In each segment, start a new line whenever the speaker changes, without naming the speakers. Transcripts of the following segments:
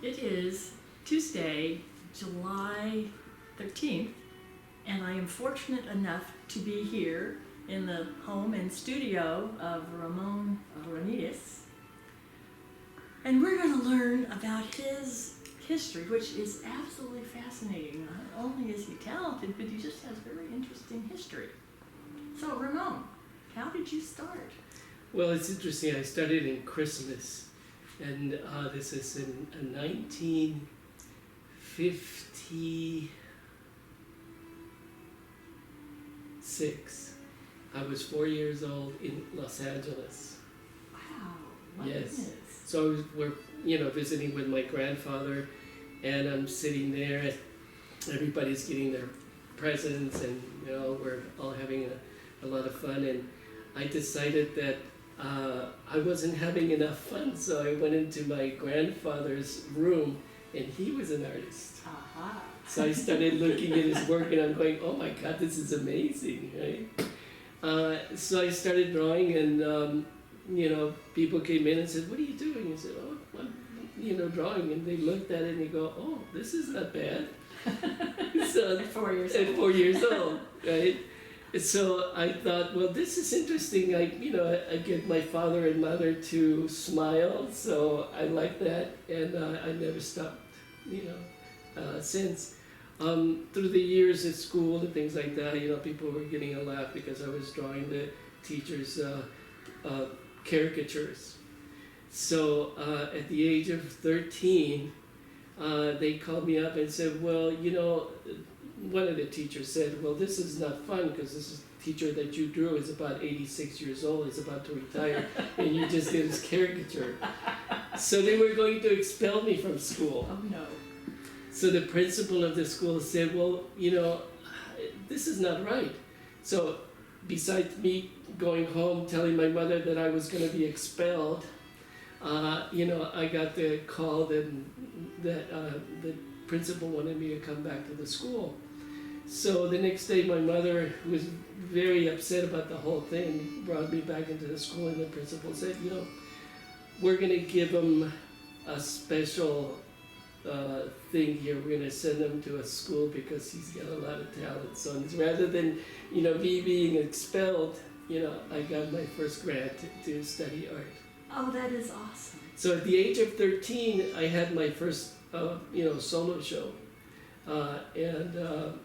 It is Tuesday, July 13th, and I am fortunate enough to be here in the home and studio of Ramon Ramirez. And we're going to learn about his history, which is absolutely fascinating. Not only is he talented, but he just has very interesting history. So, Ramon, how did you start?
Well, it's interesting. I started in Christmas, and this is in 1956. I was 4 years old in Los Angeles.
Wow, my
Yes.
goodness.
So we're, visiting with my grandfather, and I'm sitting there, and everybody's getting their presents, and we're all having a lot of fun. And I decided that I wasn't having enough fun, so I went into my grandfather's room, and he was an artist.
Aha.
So I started looking at his work, and I'm going, oh my God, this is amazing, right? So I started drawing, and people came in and said, what are you doing? I said, oh, I'm drawing. And they looked at it and they go, oh, this is not bad. So
At 4 years
at
old.
4 years old, right? So I thought, well, this is interesting. I get my father and mother to smile, so I like that, and I never stopped, since. Through the years at school and things like that, people were getting a laugh because I was drawing the teachers' caricatures. So at the age of 13, they called me up and said, well, one of the teachers said, well, this is not fun because this teacher that you drew is about 86 years old, is about to retire, and you just did his caricature. So they were going to expel me from school.
Oh no.
So the principal of the school said, well, this is not right. So besides me going home telling my mother that I was going to be expelled, I got the call that the principal wanted me to come back to the school. So the next day my mother, who was very upset about the whole thing, brought me back into the school, and the principal said, we're going to give him a special thing here. We're going to send him to a school because he's got a lot of talent. So rather than, me being expelled, I got my first grant to study art.
Oh, that is awesome.
So at the age of 13, I had my first, solo show.
And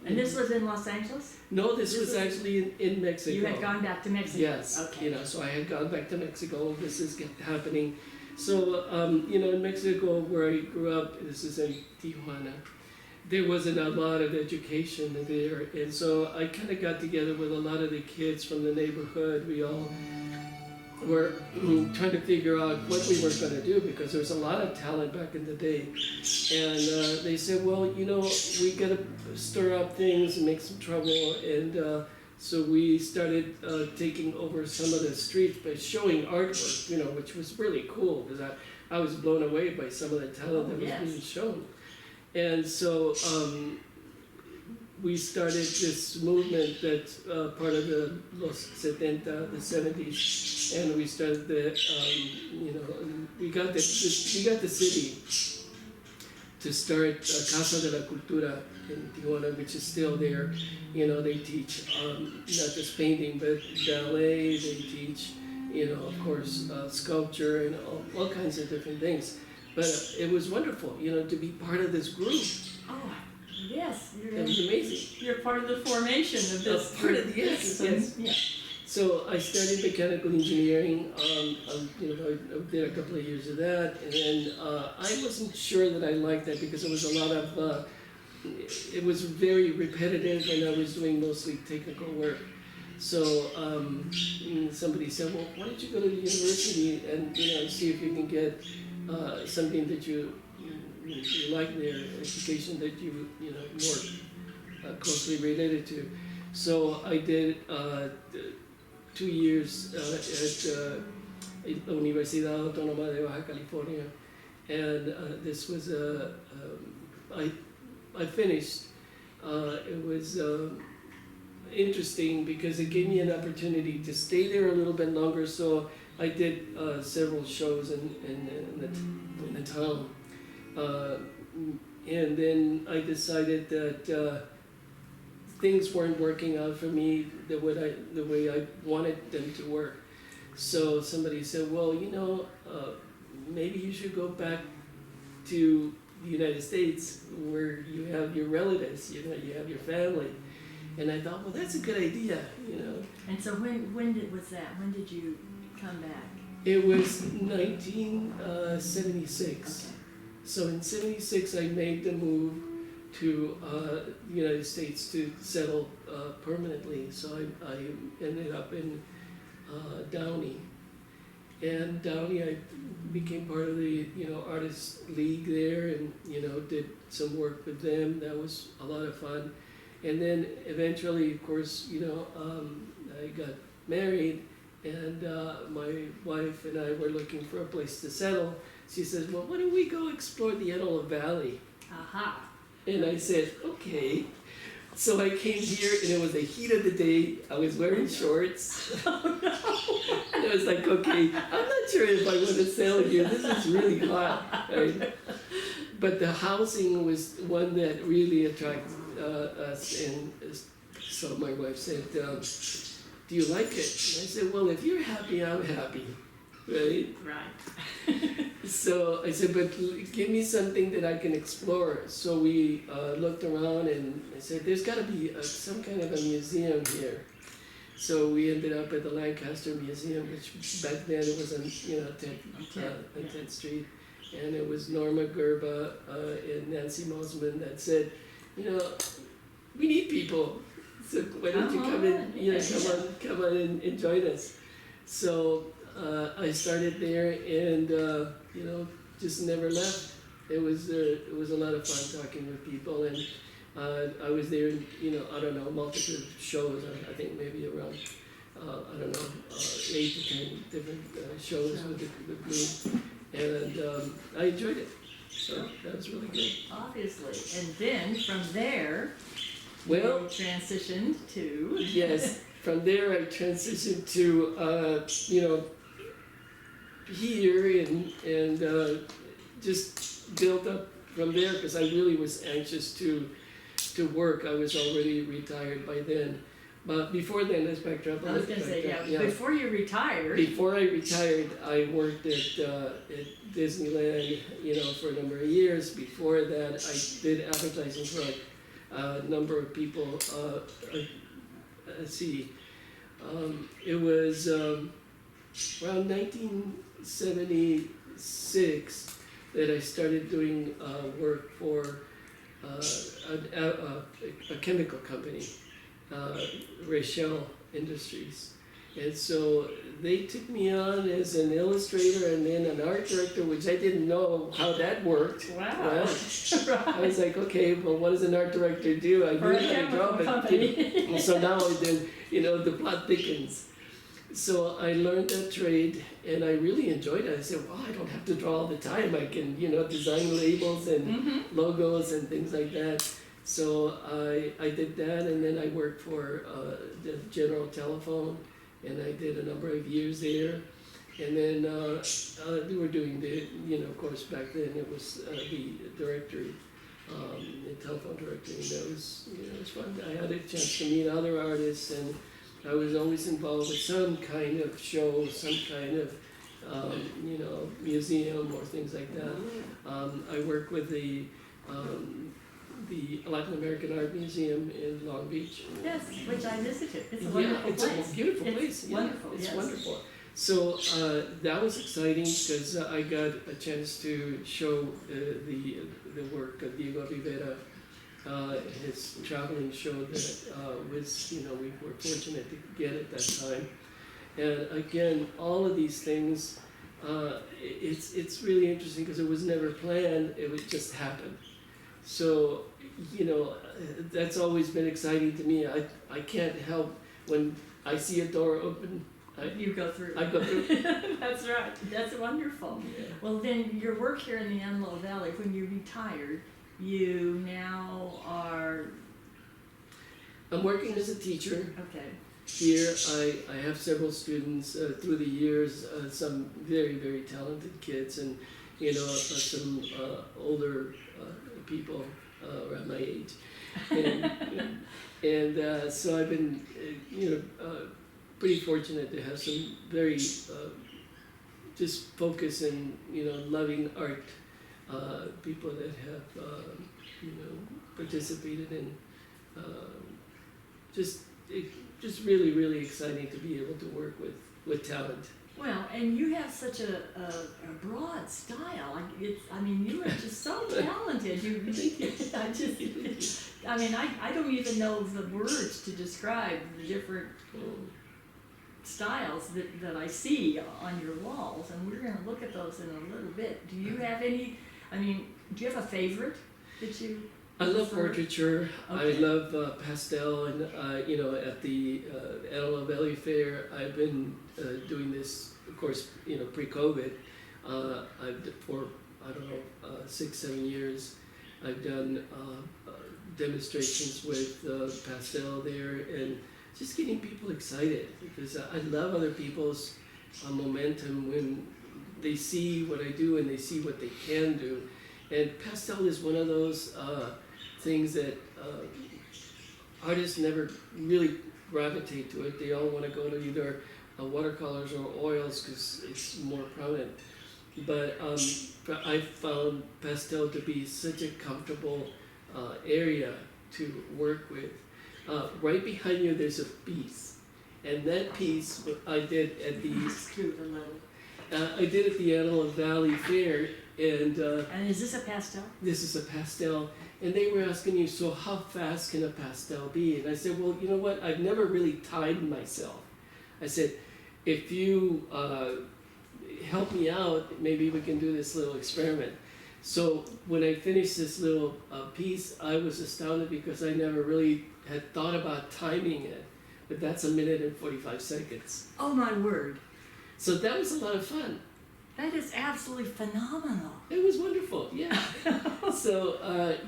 this was in Los Angeles?
No, this was actually in Mexico.
You had gone back to Mexico?
Yes.
Okay.
So I had gone back to Mexico. This is happening. So, in Mexico, where I grew up, this is in Tijuana, there wasn't a lot of education there. And so I kind of got together with a lot of the kids from the neighborhood. We all were trying to figure out what we were going to do because there was a lot of talent back in the day. And they said, well, we got to stir up things and make some trouble. And so we started taking over some of the streets by showing artwork, which was really cool because I was blown away by some of the talent that was being shown. And so we started this movement that's part of the Los 70, the 70s, and we started we got the city to start Casa de la Cultura in Tijuana, which is still there. They teach not just painting, but ballet. They teach, of course, sculpture and all kinds of different things. But it was wonderful, to be part of this group.
Oh, yes.
It was amazing.
You're part of the formation of this.
Part of the, yes.
Yeah.
So I studied mechanical engineering. I did a couple of years of that, and then I wasn't sure that I liked that because it was a lot of. It was very repetitive, and I was doing mostly technical work. So somebody said, "Well, why don't you go to the university and see if you can get something that you like there, education that you more closely related to." So I did 2 years at La Universidad Autónoma de Baja California, and this was I finished. It was interesting because it gave me an opportunity to stay there a little bit longer. So I did several shows in the town, Uh, and then I decided that things weren't working out for me the way I wanted them to work. So somebody said, well, maybe you should go back to the United States where you have your relatives, you have your family. And I thought, well, that's a good idea.
And so was that? When did you come back?
It was 1976.
Okay.
So in 76, I made the move to the United States to settle permanently. So I ended up in Downey. And Downey, I became part of the artist league there, and did some work with them. That was a lot of fun. And then eventually, of course, I got married, and my wife and I were looking for a place to settle. She says, well, why don't we go explore the Antelope Valley?
Aha.
And I said, okay. So I came here, and it was the heat of the day. I was wearing shorts.
Oh, no.
And I was like, okay, I'm not sure if I want to settle here. This is really hot. Right? But the housing was one that really attracted us. And so my wife said, do you like it? And I said, well, if you're happy, I'm happy. Right?
Right.
So I said, but give me something that I can explore. So we looked around, and I said, there's got to be some kind of a museum here. So we ended up at the Lancaster Museum, which back then it was on 10th Street. And it was Norma Gerba and Nancy Mosman that said, we need people. So why don't you come in, come on and join us. So I started there, and just never left. It was a lot of fun talking with people, and I was there in I don't know, multiple shows. I think maybe around 8 to 10 different shows with the group, and I enjoyed it. So that was really good.
Obviously. And then from there,
Well,
you transitioned to...
yes. From there, I transitioned to here, and just built up from there, because I really was anxious to work. I was already retired by then. But before then, let's backtrack.
I was going to say, before you retired...
Before I retired, I worked at Disneyland, for a number of years. Before that, I did advertising for a number of people. Let's see, it was around 1976 that I started doing work for a chemical company, Rachel Industries. And so they took me on as an illustrator and then an art director, which I didn't know how that worked.
Wow.
Well,
Right.
I was like, okay, well, what does an art director do? I
For a
knew how to draw,
chemical
but
company.
so now then, the plot thickens. So I learned that trade, and I really enjoyed it. I said, well, I don't have to draw all the time. I can, design labels and logos and things like that. So I did that, and then I worked for the General Telephone, and I did a number of years there. And then we were doing the, of course, back then it was the directory, the telephone directory, and that was, it was fun. I had a chance to meet other artists, and I was always involved with some kind of show, some kind of, museum or things like that. I worked with the Latin American Art Museum in Long Beach.
Yes, which I visited. It's a wonderful
it's
place.
a beautiful
It's
place.
wonderful,
It's
yes.
wonderful. So that was exciting, because I got a chance to show the work of Diego Rivera, his traveling show that was, we were fortunate to get at that time. And again, all of these things, it's really interesting, because it was never planned, it would just happen. So, that's always been exciting to me. I can't help when I see a door open.
You go through.
I go through.
That's right. That's wonderful.
Yeah.
Well, then your work here in the Antelope Valley, when you retired, you now are...
I'm working as a teacher.
Okay.
Here, I have several students through the years, some very, very talented kids, and some older people around my age, and so I've been pretty fortunate to have some very just focus and loving art people that have participated in just really exciting to be able to work with talent.
Well, and you have such a broad style. You are just so talented. I don't even know the words to describe the different styles that I see on your walls, and we're going to look at those in a little bit. Do you have any? Do you have a favorite that you?
I love portraiture.
Okay.
I love pastel, and at the Antelope Valley Fair, I've been doing this, of course, pre-COVID. For 6-7 years, I've done demonstrations with pastel there, and just getting people excited, because I love other people's momentum when they see what I do and they see what they can do. And pastel is one of those things that artists never really gravitate to it. They all want to go to either watercolors or oils because it's more prominent. But I found pastel to be such a comfortable area to work with. Right behind you there's a piece, and that piece I did at the Antelope Valley Fair, and
is this a pastel?
This is a pastel, and they were asking you, so how fast can a pastel be? And I said, well, you know what? I've never really timed myself. I said, if you help me out, maybe we can do this little experiment. So when I finished this little piece, I was astounded because I never really had thought about timing it. But that's 1 minute and 45 seconds.
Oh my word.
So that was a lot of fun.
That is absolutely phenomenal.
It was wonderful, yeah. So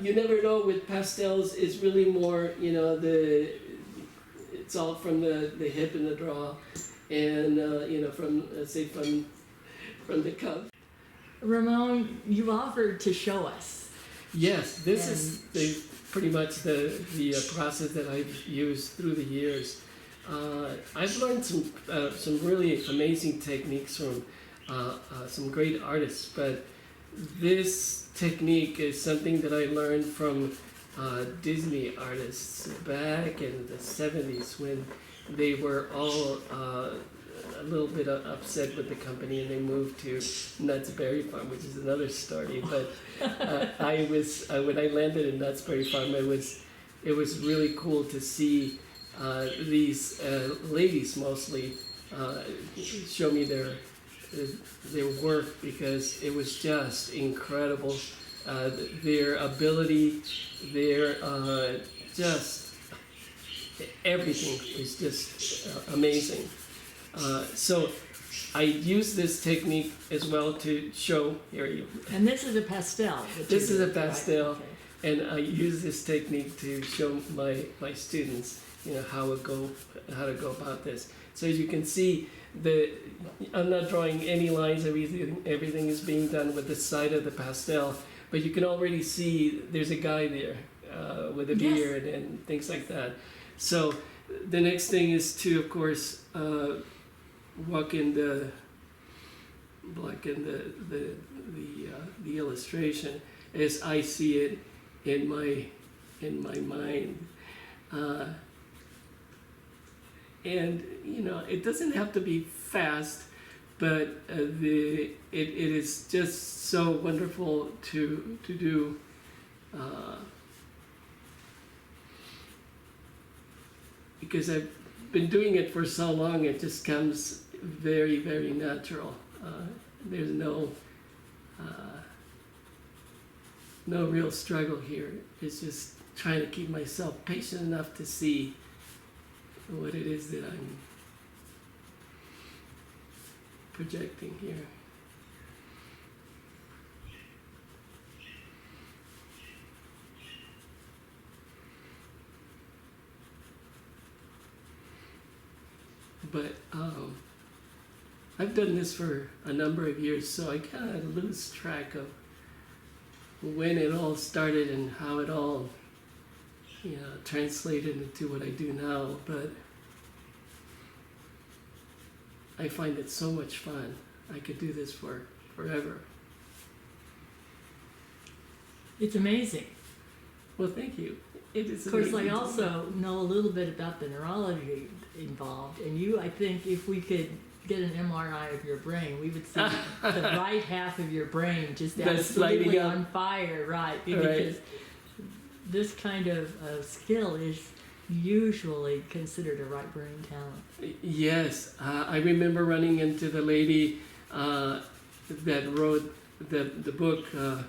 you never know with pastels, it's really more, it's all from the hip and the draw, and from the cup.
Ramon, you offered to show us.
Yes, this is pretty much the process that I've used through the years. I've learned some really amazing techniques from some great artists, but this technique is something that I learned from Disney artists back in the 70s when they were all a little bit upset with the company and they moved to Knott's Berry Farm, which is another story. But when I landed in Knott's Berry Farm, it was really cool to see these ladies mostly show me their work, because it was just incredible. Their ability, their just everything is just amazing. So I use this technique as well to show here.
And this is a pastel.
This is a pastel,
right? Okay.
and I use this technique to show my students, how to go about this. So as you can see, I'm not drawing any lines. Everything is being done with the side of the pastel, but you can already see there's a guy there with a beard and things like that. So the next thing is to, of course, block in the illustration as I see it in my mind. And it doesn't have to be fast, but it is just so wonderful to do. Because I've been doing it for so long, it just comes very, very natural. There's no real struggle here. It's just trying to keep myself patient enough to see what it is that I'm projecting here. But I've done this for a number of years, so I kind of lose track of when it all started and how it all, translated into what I do now. But I find it so much fun. I could do this for forever.
It's amazing.
Well, thank you. It is
Of course, I
amazing to
also know a little bit about the neurology involved, and I think if we could get an MRI of your brain, we would see the right half of your brain just
That's lighting
absolutely
up.
on fire, right?
Right.
Because this kind of skill is usually considered a right brain talent.
Yes, I remember running into the lady that wrote the book, drawing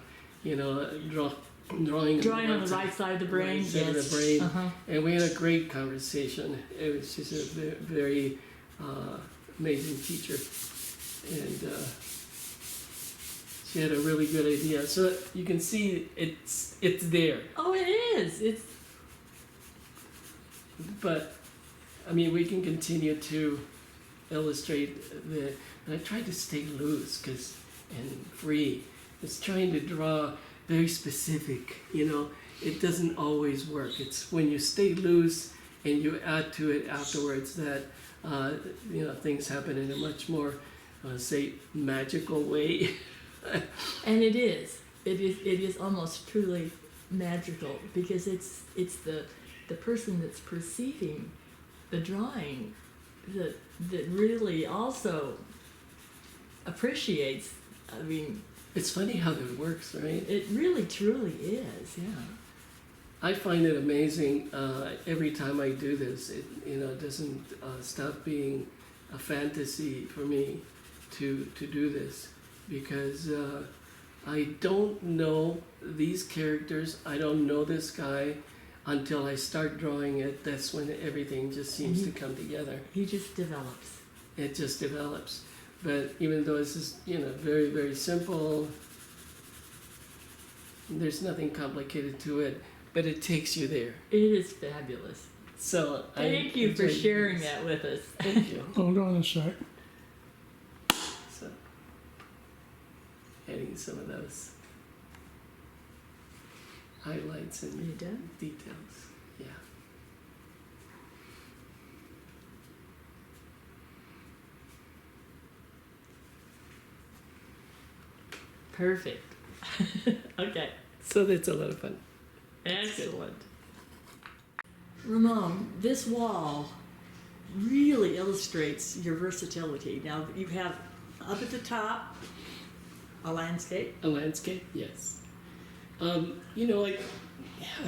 on the right side of the brain,
right side of
yes.
the brain,
Uh-huh.
and we had a great conversation. It was just a very amazing teacher, and she had a really good idea. So you can see it's there.
Oh, it is. It's
But I mean, we can continue to illustrate and I tried to stay loose and free. It's trying to draw very specific. It doesn't always work. It's when you stay loose and you add to it afterwards that things happen in a much more, say, magical way.
and it is. It is almost truly magical because it's the person that's perceiving the drawing that really also appreciates. I mean,
It's funny how that works, right?
it really truly is. Yeah.
I find it amazing every time I do this. It doesn't stop being a fantasy for me to do this because I don't know these characters. I don't know this guy until I start drawing it. That's when everything just seems to come together.
He just develops.
It just develops. But even though it's just very, very simple, there's nothing complicated to it. But it takes you there.
It is fabulous.
So
Thank you for sharing that with us.
Thank you.
Hold on a sec.
So, adding some of those highlights
Are you
and
done?
details. Yeah.
Perfect. Okay.
So that's a lot of fun.
Excellent. Ramon, this wall really illustrates your versatility. Now you have up at the top a landscape.
A landscape, yes. I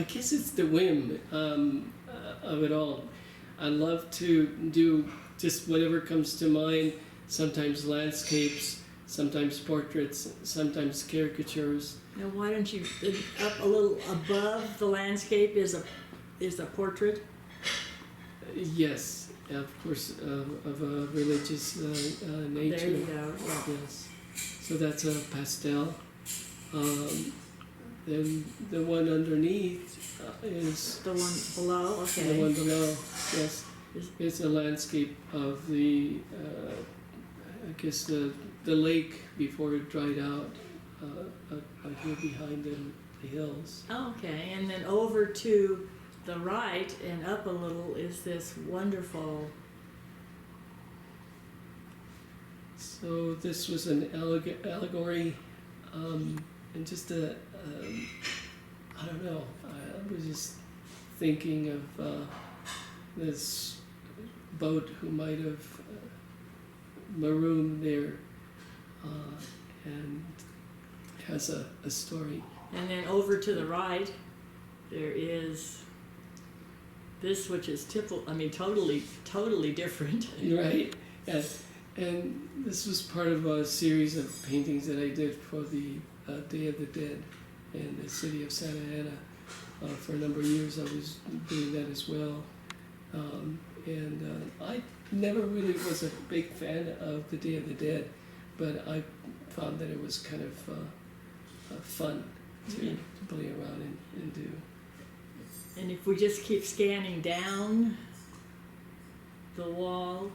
guess it's the whim of it all. I love to do just whatever comes to mind. Sometimes landscapes, sometimes portraits, sometimes caricatures.
Now why don't you up a little above the landscape is a portrait?
Yes, of course, of a religious nature.
There you go. Yeah.
Yes. So that's a pastel. Then the one underneath is
The one below. Okay.
the one below. Yes, it's a landscape of the, I guess the lake before it dried out. Out here behind the hills.
Okay, and then over to the right and up a little is this wonderful.
So this was an allegory, and just I don't know. I was just thinking of this boat who might have marooned there, and has a story.
And then over to the right, there is this, which is totally different.
Right. Yes. And this was part of a series of paintings that I did for the Day of the Dead in the city of Santa Ana. For a number of years I was doing that as well. And I never really was a big fan of the Day of the Dead, but I found that it was kind of fun to play around and do.
And if we just keep scanning down the wall,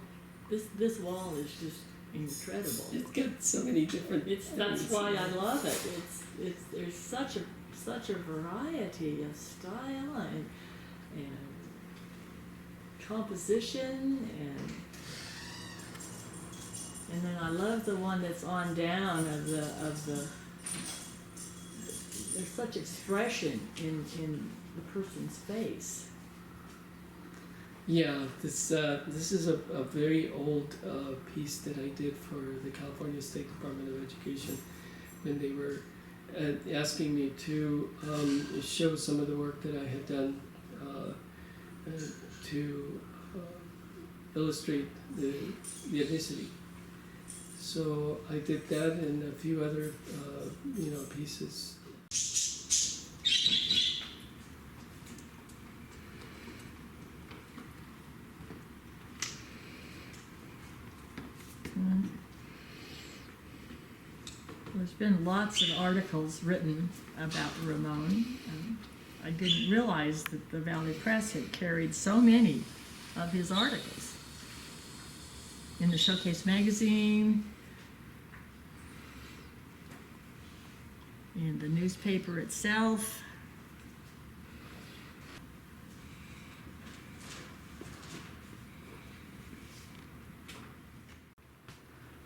this wall is just incredible.
It's got so many different.
That's why I love it. There's such a variety of style and composition and then I love the one that's on down of the there's such expression in the person's face.
Yeah, this is a very old piece that I did for the California State Department of Education when they were asking me to show some of the work that I had done to illustrate the ethnicity. So I did that and a few other pieces.
There's been lots of articles written about Ramon. I didn't realize that the Valley Press had carried so many of his articles. In the Showcase magazine, in the newspaper itself.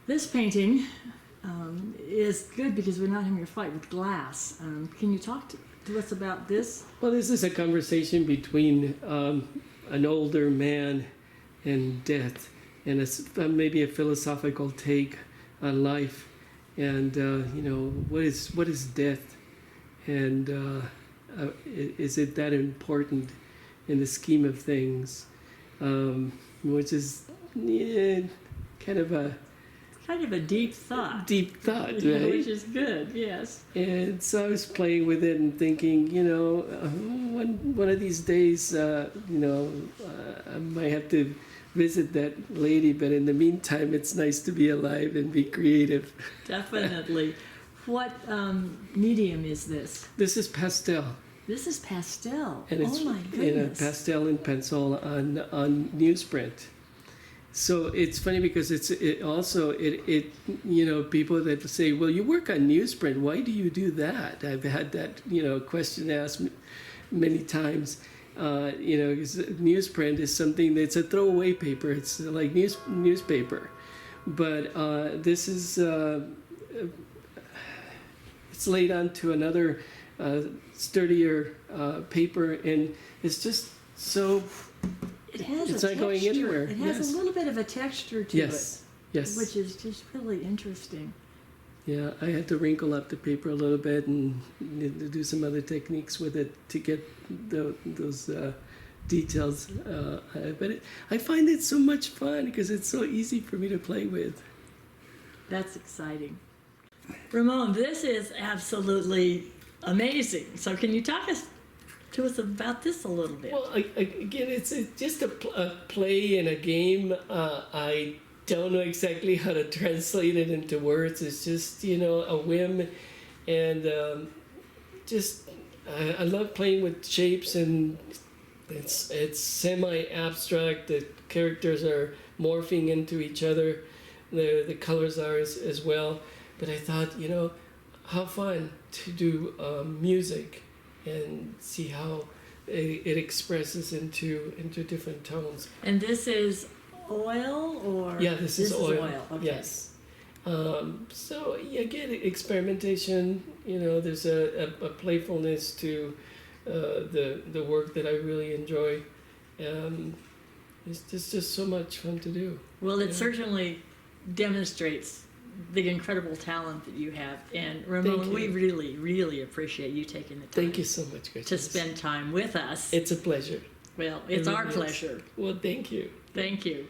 This painting is good because we're not having a fight with glass. Can you talk to us about this?
Well, this is a conversation between an older man and death, and it's maybe a philosophical take on life, and what is death, and is it that important in the scheme of things, which is kind of a
deep thought.
Deep thought, right?
Which is good, yes.
And so I was playing with it and thinking, one of these days, I might have to visit that lady, but in the meantime, it's nice to be alive and be creative.
Definitely. What medium is this?
This is pastel.
This is pastel.
And it's
my goodness.
Pastel and pencil on newsprint. So it's funny because it also people that say, well, you work on newsprint, why do you do that? I've had that question asked many times. Because newsprint is something that's a throwaway paper. It's like newspaper, but this is it's laid onto another sturdier paper, and it's just so.
It's
not going anywhere.
It has a little bit of a texture to it.
Yes.
Which is just really interesting.
Yeah, I had to wrinkle up the paper a little bit and do some other techniques with it to get those details. But I find it so much fun because it's so easy for me to play with.
That's exciting. Ramon, this is absolutely amazing. So can you talk to us about this a little bit?
Well, again, it's just a play and a game. I don't know exactly how to translate it into words. It's just, a whim. And I love playing with shapes, and it's semi-abstract. The characters are morphing into each other. The colors are as well. But I thought, how fun to do music and see how it expresses into different tones.
And this is oil, or?
Yeah, this is oil.
Okay.
Yes. So again, experimentation. There's a playfulness to the work that I really enjoy. It's just so much fun to do.
Well, it certainly demonstrates the incredible talent that you have. And Ramon, we really, really appreciate you taking the time.
Thank you so much, Gretchen.
To spend time with us.
It's a pleasure.
Well, it's our pleasure.
Well, thank you.
Thank you.